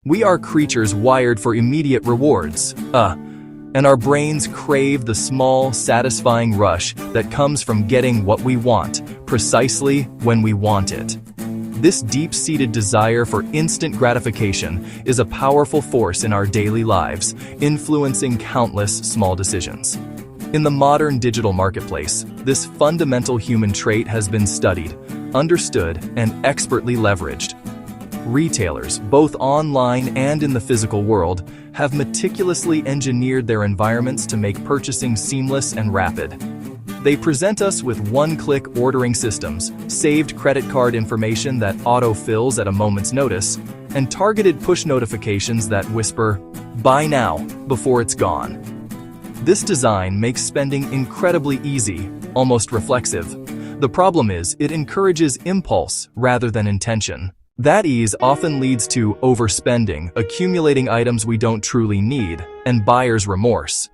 We are creatures wired for immediate rewards, and our brains crave the small, satisfying rush that comes from getting what we want, precisely when we want it. This deep-seated desire for instant gratification is a powerful force in our daily lives, influencing countless small decisions. In the modern digital marketplace, this fundamental human trait has been studied, understood, and expertly leveraged. Retailers, both online and in the physical world, have meticulously engineered their environments to make purchasing seamless and rapid. They present us with one-click ordering systems, saved credit card information that auto-fills at a moment's notice, and targeted push notifications that whisper, "Buy now," before it's gone. This design makes spending incredibly easy, almost reflexive. The problem is, it encourages impulse rather than intention. That ease often leads to overspending, accumulating items we don't truly need, and buyer's remorse.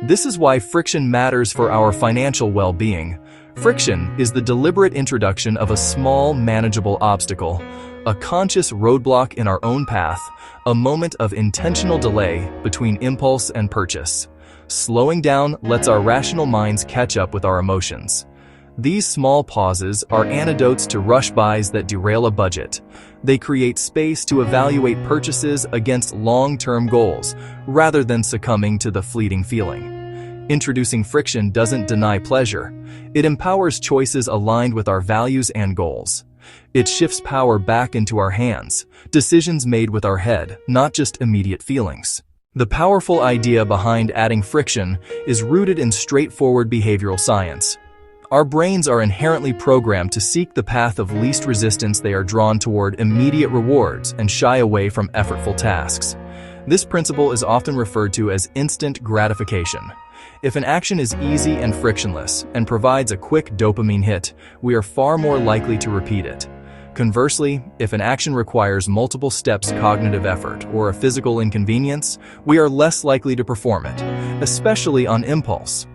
This is why friction matters for our financial well-being. Friction is the deliberate introduction of a small, manageable obstacle, a conscious roadblock in our own path, a moment of intentional delay between impulse and purchase. Slowing down lets our rational minds catch up with our emotions. These small pauses are antidotes to rush buys that derail a budget. They create space to evaluate purchases against long-term goals, rather than succumbing to the fleeting feeling. Introducing friction doesn't deny pleasure. It empowers choices aligned with our values and goals. It shifts power back into our hands, decisions made with our head, not just immediate feelings. The powerful idea behind adding friction is rooted in straightforward behavioral science. Our brains are inherently programmed to seek the path of least resistance. They are drawn toward immediate rewards and shy away from effortful tasks. This principle is often referred to as instant gratification. If an action is easy and frictionless and provides a quick dopamine hit, we are far more likely to repeat it. Conversely, if an action requires multiple steps, cognitive effort, or a physical inconvenience, we are less likely to perform it, especially on impulse.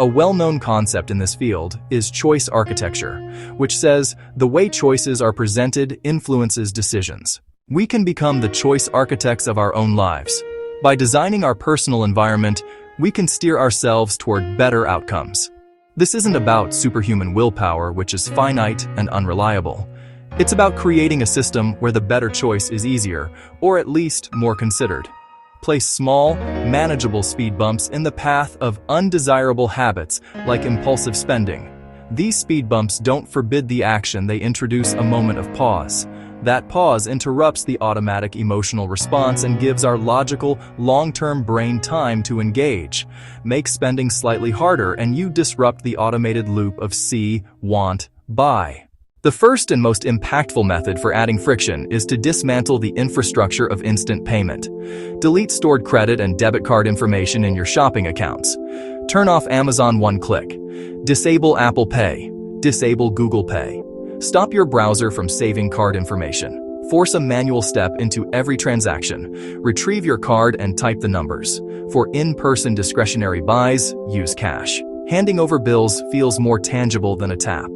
A well-known concept in this field is choice architecture, which says the way choices are presented influences decisions. We can become the choice architects of our own lives. By designing our personal environment, we can steer ourselves toward better outcomes. This isn't about superhuman willpower, which is finite and unreliable. It's about creating a system where the better choice is easier, or at least more considered. Place small, manageable speed bumps in the path of undesirable habits like impulsive spending. These speed bumps don't forbid the action, they introduce a moment of pause. That pause interrupts the automatic emotional response and gives our logical, long-term brain time to engage. Make spending slightly harder and you disrupt the automated loop of see, want, buy. The first and most impactful method for adding friction is to dismantle the infrastructure of instant payment. Delete stored credit and debit card information in your shopping accounts. Turn off Amazon one click. Disable Apple Pay. Disable Google Pay. Stop your browser from saving card information. Force a manual step into every transaction. Retrieve your card and type the numbers. For in-person discretionary buys, use cash. Handing over bills feels more tangible than a tap.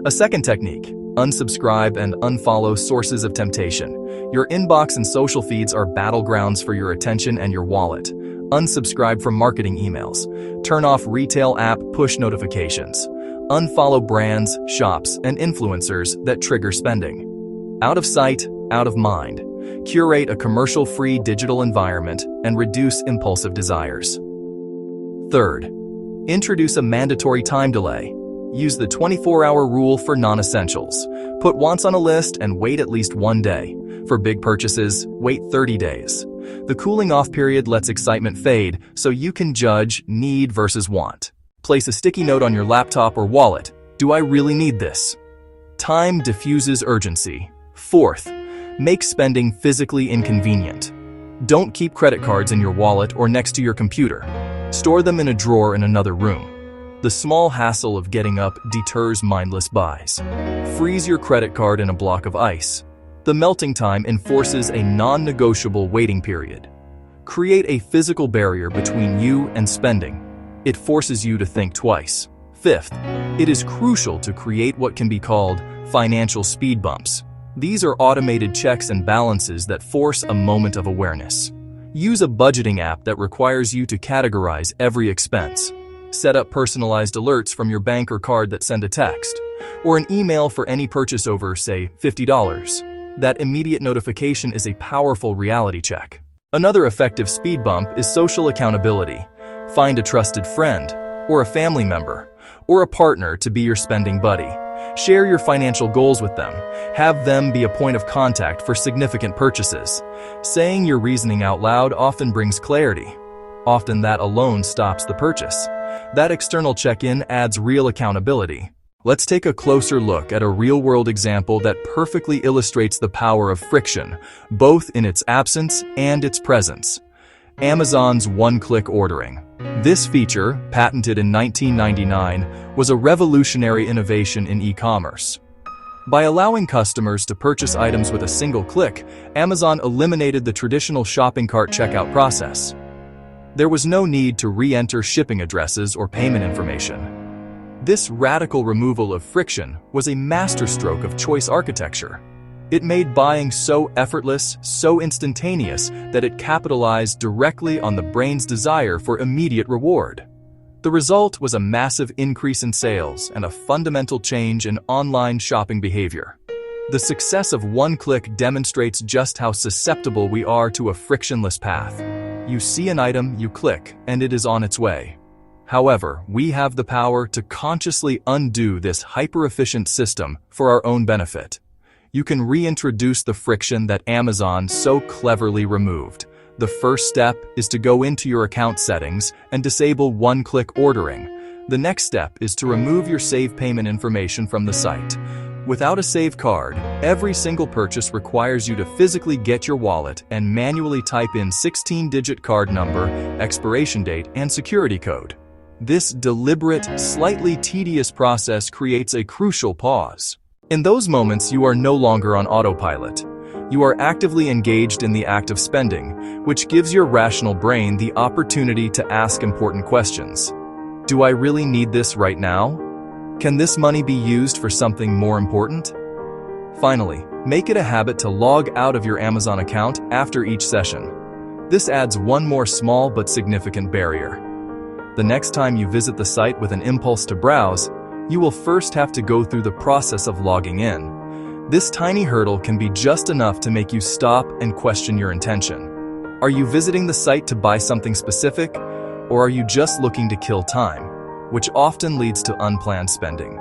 A second technique, unsubscribe and unfollow sources of temptation. Your inbox and social feeds are battlegrounds for your attention and your wallet. Unsubscribe from marketing emails. Turn off retail app push notifications. Unfollow brands, shops, and influencers that trigger spending. Out of sight, out of mind. Curate a commercial-free digital environment and reduce impulsive desires. Third, introduce a mandatory time delay. Use the 24-hour rule for non-essentials. Put wants on a list and wait at least one day. For big purchases, wait 30 days. The cooling off period lets excitement fade so you can judge need versus want. Place a sticky note on your laptop or wallet. Do I really need this? Time diffuses urgency. Fourth, make spending physically inconvenient. Don't keep credit cards in your wallet or next to your computer. Store them in a drawer in another room. The small hassle of getting up deters mindless buys. Freeze your credit card in a block of ice. The melting time enforces a non-negotiable waiting period. Create a physical barrier between you and spending. It forces you to think twice. Fifth, it is crucial to create what can be called financial speed bumps. These are automated checks and balances that force a moment of awareness. Use a budgeting app that requires you to categorize every expense. Set up personalized alerts from your bank or card that send a text, or an email for any purchase over, say, $50. That immediate notification is a powerful reality check. Another effective speed bump is social accountability. Find a trusted friend, or a family member, or a partner to be your spending buddy. Share your financial goals with them. Have them be a point of contact for significant purchases. Saying your reasoning out loud often brings clarity. Often that alone stops the purchase. That external check-in adds real accountability. Let's take a closer look at a real-world example that perfectly illustrates the power of friction, both in its absence and its presence. Amazon's one-click ordering. This feature, patented in 1999, was a revolutionary innovation in e-commerce. By allowing customers to purchase items with a single click, Amazon eliminated the traditional shopping cart checkout process. There was no need to re-enter shipping addresses or payment information. This radical removal of friction was a masterstroke of choice architecture. It made buying so effortless, so instantaneous, that it capitalized directly on the brain's desire for immediate reward. The result was a massive increase in sales and a fundamental change in online shopping behavior. The success of one-click demonstrates just how susceptible we are to a frictionless path. You see an item, you click, and it is on its way. However, we have the power to consciously undo this hyper-efficient system for our own benefit. You can reintroduce the friction that Amazon so cleverly removed. The first step is to go into your account settings and disable one-click ordering. The next step is to remove your saved payment information from the site. Without a saved card, every single purchase requires you to physically get your wallet and manually type in 16-digit card number, expiration date, and security code. This deliberate, slightly tedious process creates a crucial pause. In those moments, you are no longer on autopilot. You are actively engaged in the act of spending, which gives your rational brain the opportunity to ask important questions. Do I really need this right now? Can this money be used for something more important? Finally, make it a habit to log out of your Amazon account after each session. This adds one more small but significant barrier. The next time you visit the site with an impulse to browse, you will first have to go through the process of logging in. This tiny hurdle can be just enough to make you stop and question your intention. Are you visiting the site to buy something specific, or are you just looking to kill time, which often leads to unplanned spending?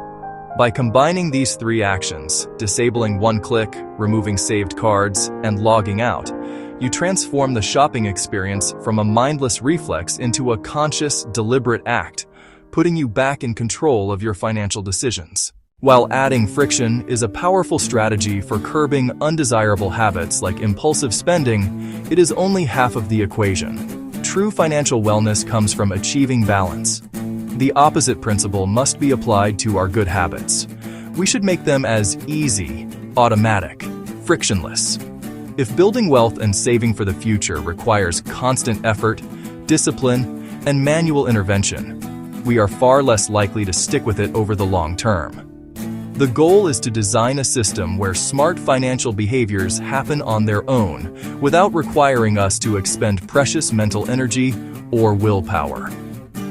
By combining these three actions, disabling one-click, removing saved cards, and logging out, you transform the shopping experience from a mindless reflex into a conscious, deliberate act, putting you back in control of your financial decisions. While adding friction is a powerful strategy for curbing undesirable habits like impulsive spending, it is only half of the equation. True financial wellness comes from achieving balance. The opposite principle must be applied to our good habits. We should make them as easy, automatic, frictionless. If building wealth and saving for the future requires constant effort, discipline, and manual intervention, we are far less likely to stick with it over the long term. The goal is to design a system where smart financial behaviors happen on their own without requiring us to expend precious mental energy or willpower.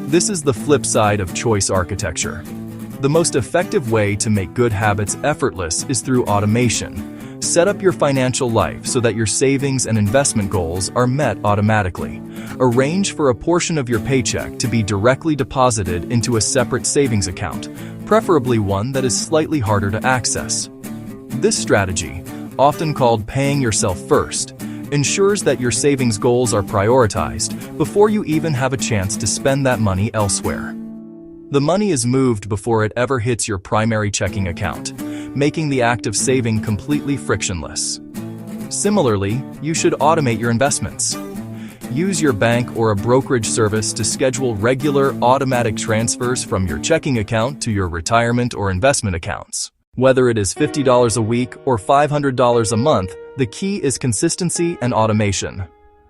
This is the flip side of choice architecture. The most effective way to make good habits effortless is through automation. Set up your financial life so that your savings and investment goals are met automatically. Arrange for a portion of your paycheck to be directly deposited into a separate savings account, preferably one that is slightly harder to access. This strategy, often called paying yourself first, ensures that your savings goals are prioritized before you even have a chance to spend that money elsewhere. The money is moved before it ever hits your primary checking account, making the act of saving completely frictionless. Similarly, you should automate your investments. Use your bank or a brokerage service to schedule regular automatic transfers from your checking account to your retirement or investment accounts. Whether it is $50 a week or $500 a month, the key is consistency and automation.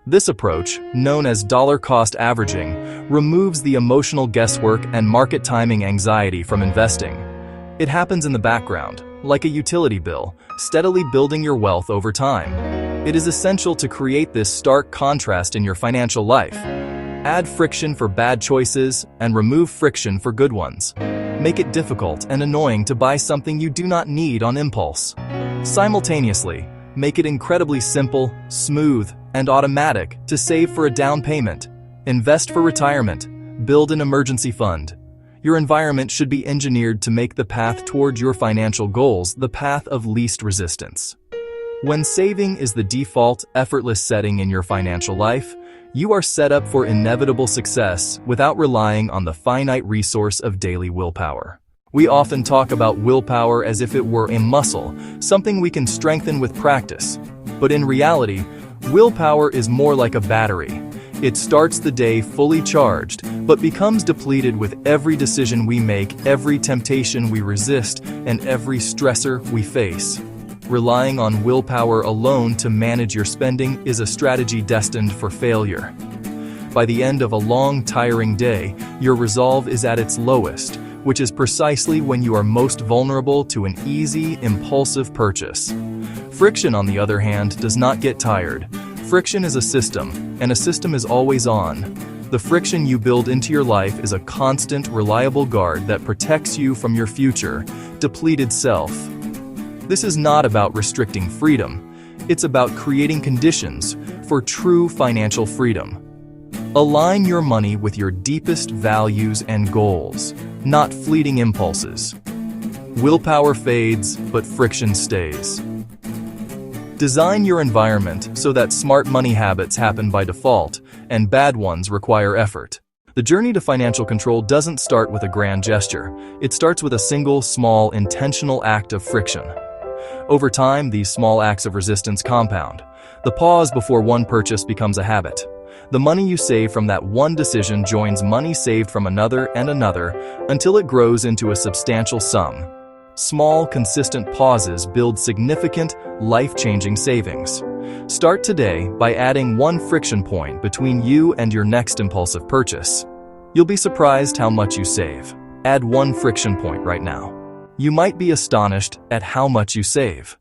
This approach, known as dollar-cost averaging, removes the emotional guesswork and market timing anxiety from investing. It happens in the background, like a utility bill, steadily building your wealth over time. It is essential to create this stark contrast in your financial life. Add friction for bad choices and remove friction for good ones. Make it difficult and annoying to buy something you do not need on impulse. Simultaneously, make it incredibly simple, smooth, and automatic to save for a down payment, invest for retirement, build an emergency fund. Your environment should be engineered to make the path toward your financial goals the path of least resistance. When saving is the default, effortless setting in your financial life, you are set up for inevitable success without relying on the finite resource of daily willpower. We often talk about willpower as if it were a muscle, something we can strengthen with practice. But in reality, willpower is more like a battery. It starts the day fully charged, but becomes depleted with every decision we make, every temptation we resist, and every stressor we face. Relying on willpower alone to manage your spending is a strategy destined for failure. By the end of a long, tiring day, your resolve is at its lowest, which is precisely when you are most vulnerable to an easy, impulsive purchase. Friction, on the other hand, does not get tired. Friction is a system, and a system is always on. The friction you build into your life is a constant, reliable guard that protects you from your future, depleted self. This is not about restricting freedom. It's about creating conditions for true financial freedom. Align your money with your deepest values and goals, not fleeting impulses. Willpower fades, but friction stays. Design your environment so that smart money habits happen by default and bad ones require effort. The journey to financial control doesn't start with a grand gesture. It starts with a single, small, intentional act of friction. Over time, these small acts of resistance compound. The pause before one purchase becomes a habit. The money you save from that one decision joins money saved from another and another until it grows into a substantial sum. Small, consistent pauses build significant, life-changing savings. Start today by adding one friction point between you and your next impulsive purchase. You'll be surprised how much you save. Add one friction point right now. You might be astonished at how much you save.